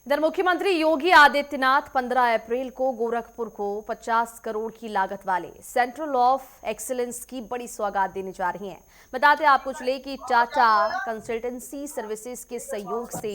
इधर मुख्यमंत्री योगी आदित्यनाथ 15 अप्रैल को गोरखपुर को 50 करोड़ की लागत वाले सेंटर ऑफ एक्सीलेंस की बड़ी सौगात देने जा रही हैं। बताते आपको चले कि टाटा कंसल्टेंसी सर्विसेज के सहयोग से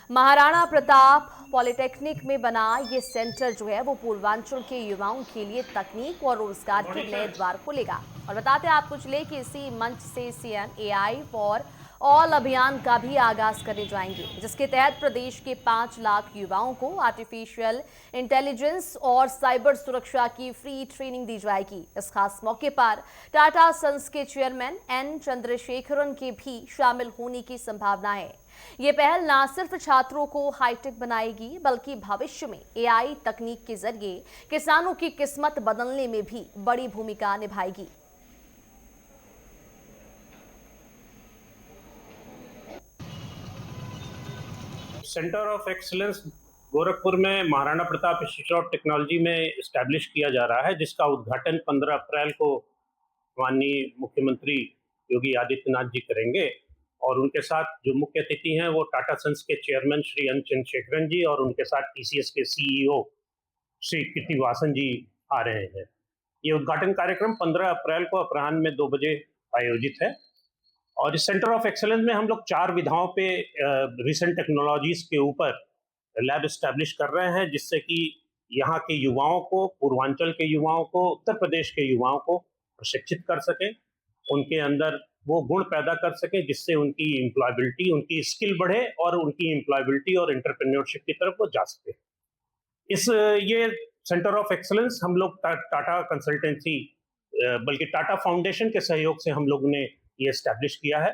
महाराणा प्रताप पॉलिटेक्निक में बना ये सेंटर जो है वो पूर्वांचल के युवाओं के लिए तकनीक और रोजगार के नए द्वार खोलेगा। और बताते आपको चले कि इसी मंच से सीएम एआई फॉर ऑल अभियान का भी आगाज करने जाएंगे, जिसके तहत प्रदेश के 5 लाख युवाओं को आर्टिफिशियल इंटेलिजेंस और साइबर सुरक्षा की फ्री ट्रेनिंग दी जाएगी। इस खास मौके पर टाटा सन्स के चेयरमैन एन चंद्रशेखरन के भी शामिल होने की संभावना है। ये पहल न सिर्फ छात्रों को हाईटेक बनाएगी, बल्कि भविष्य में एआई तकनीक के जरिए किसानों की किस्मत बदलने में भी बड़ी भूमिका निभाएगी। सेंटर ऑफ एक्सीलेंस गोरखपुर में Maharana Pratap institute of technology में इस्टेब्लिश किया जा रहा है, जिसका उद्घाटन 15 अप्रैल को माननीय मुख्यमंत्री योगी आदित्यनाथ जी करेंगे। और उनके साथ जो मुख्य अतिथि हैं वो टाटा सन्स के चेयरमैन श्री एन चंद्रशेखरन जी और उनके साथ टीसीएस के सीईओ श्री कीर्तिवासन जी आ रहे हैं। ये उद्घाटन कार्यक्रम 15 अप्रैल को अपराह्न में 2 बजे आयोजित है। और इस सेंटर ऑफ एक्सेलेंस में हम लोग 4 विधाओं पे रिसेंट टेक्नोलॉजीज के ऊपर लैब इस्टेब्लिश कर रहे हैं, जिससे कि यहाँ के युवाओं को, पूर्वांचल के युवाओं को, उत्तर प्रदेश के युवाओं को प्रशिक्षित कर सके, उनके अंदर वो गुण पैदा कर सके जिससे उनकी एम्प्लॉयबिलिटी, उनकी स्किल बढ़े और उनकी एम्प्लॉयबिलिटी और एंटरप्रेन्योरशिप की तरफ वो जा सके। ये सेंटर ऑफ एक्सेलेंस हम लोग टाटा कंसल्टेंसी बल्कि टाटा फाउंडेशन के सहयोग से हम लोग ने ये एस्टैब्लिश किया है।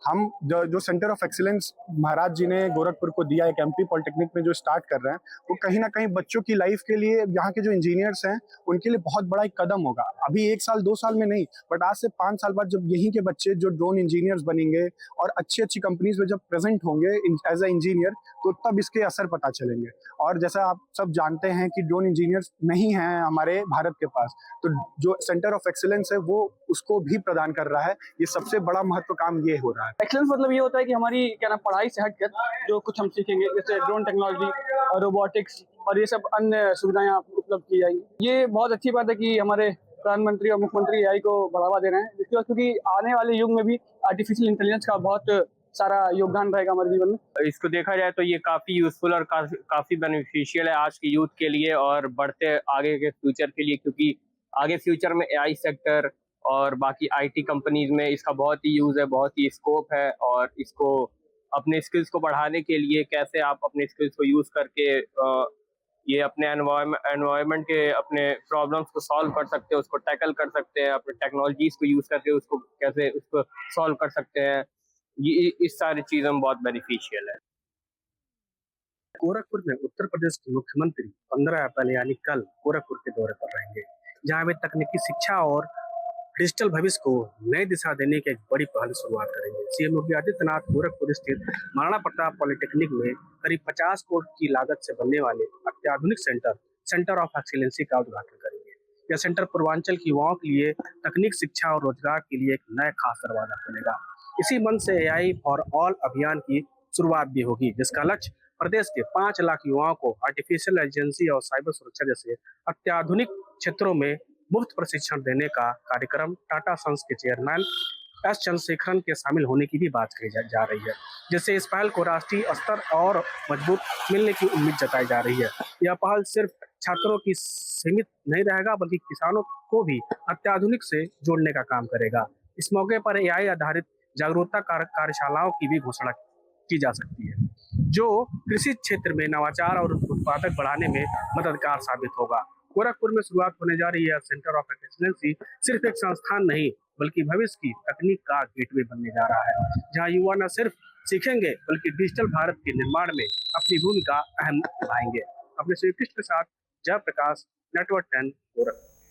हम जो सेंटर ऑफ एक्सीलेंस महाराज जी ने गोरखपुर को दिया, एक एमपी पॉलिटेक्निक में जो स्टार्ट कर रहे हैं, वो कहीं ना कहीं बच्चों की लाइफ के लिए, यहाँ के जो इंजीनियर्स हैं उनके लिए बहुत बड़ा एक कदम होगा। अभी 1 साल 2 साल में नहीं, बट आज से 5 साल बाद जब यहीं के बच्चे जो ड्रोन इंजीनियर्स बनेंगे और अच्छी अच्छी कंपनीज में जब प्रेजेंट होंगे एज ए इंजीनियर, तो तब इसके असर पता चलेंगे। और जैसा आप सब जानते हैं कि ड्रोन इंजीनियर्स नहीं हैं हमारे भारत के पास, तो जो सेंटर ऑफ एक्सीलेंस है वो उसको भी प्रदान कर रहा है। ये सबसे बड़ा महत्व काम ये हो रहा है। एक्सेलेंस मतलब ये होता है कि हमारी क्या नाम पढ़ाई से हटकर जो कुछ हम सीखेंगे, जैसे ड्रोन टेक्नोलॉजी और रोबोटिक्स और ये सब अन्य सुविधाएं उपलब्ध की जाएंगी। ये बहुत अच्छी बात है कि हमारे प्रधानमंत्री और मुख्यमंत्री एआई को बढ़ावा दे रहे हैं, क्योंकि आने वाले युग में भी आर्टिफिशियल इंटेलिजेंस का बहुत सारा योगदान रहेगा हमारे जीवन में। इसको देखा जाए तो ये काफी यूजफुल और काफी बेनिफिशियल है आज के यूथ के लिए और बढ़ते आगे के फ्यूचर के लिए, क्योंकि आगे फ्यूचर में एआई सेक्टर और बाकी आईटी कंपनीज में इसका बहुत ही यूज है, बहुत ही स्कोप है। और इसको अपने स्किल्स को बढ़ाने के लिए कैसे आप अपने स्किल्स को यूज करके ये अपने एनवायरनमेंट के अपने प्रॉब्लम्स को सॉल्व कर सकते हैं, उसको टैकल कर सकते हैं, अपने टेक्नोलॉजीज को यूज करके उसको कैसे उसको सॉल्व कर सकते हैं, ये इस सारी चीजों में बहुत बेनिफिशियल है। गोरखपुर में उत्तर प्रदेश के मुख्यमंत्री 15 अप्रैल यानी कल गोरखपुर के दौरे पर रहेंगे, जहां वे तकनीकी शिक्षा और डिजिटल भविष्य को नई दिशा देने की एक बड़ी पहल शुरुआत करेंगे। सीएम योगी आदित्यनाथ गोरखपुर स्थित महाराणा प्रताप पॉलिटेक्निक में करीब 50 करोड़ की लागत से बनने वाले अत्याधुनिक सेंटर ऑफ एक्सीलेंसी का उद्घाटन करेंगे। यह सेंटर पूर्वांचल के युवाओं के लिए तकनीक शिक्षा और रोजगार के लिए एक नया खास दरवाजा खोलेगा। इसी मन से एआई फॉर ऑल अभियान की शुरुआत भी होगी, जिसका लक्ष्य प्रदेश के 5 लाख युवाओं को आर्टिफिशियल इंटेलिजेंस और साइबर सुरक्षा जैसे अत्याधुनिक क्षेत्रों में मुफ्त प्रशिक्षण देने का कार्यक्रम टाटा सन्स के चेयरमैन एस चंद्रशेखरन के शामिल होने की भी बात कही जा रही है, जिससे इस पहल को राष्ट्रीय स्तर और मजबूत मिलने की उम्मीद जताई जा रही है। यह पहल सिर्फ छात्रों की सीमित नहीं रहेगा, बल्कि किसानों को भी अत्याधुनिक से जोड़ने का काम करेगा। इस मौके पर एआई आधारित जागरूकता कार्यशालाओं की भी घोषणा की जा सकती है, जो कृषि क्षेत्र में नवाचार और उत्पादक बढ़ाने में मददगार साबित होगा। गोरखपुर में शुरुआत होने जा रही है सेंटर ऑफ एक्सीलेंसी सिर्फ एक संस्थान नहीं, बल्कि भविष्य की तकनीक का गेटवे बनने जा रहा है, जहां युवा न सिर्फ सीखेंगे बल्कि डिजिटल भारत के निर्माण में अपनी भूमिका अहम निभाएंगे। अपने श्री कृष्ण के साथ जयप्रकाश, नेटवर्क 10 गोरखपुर।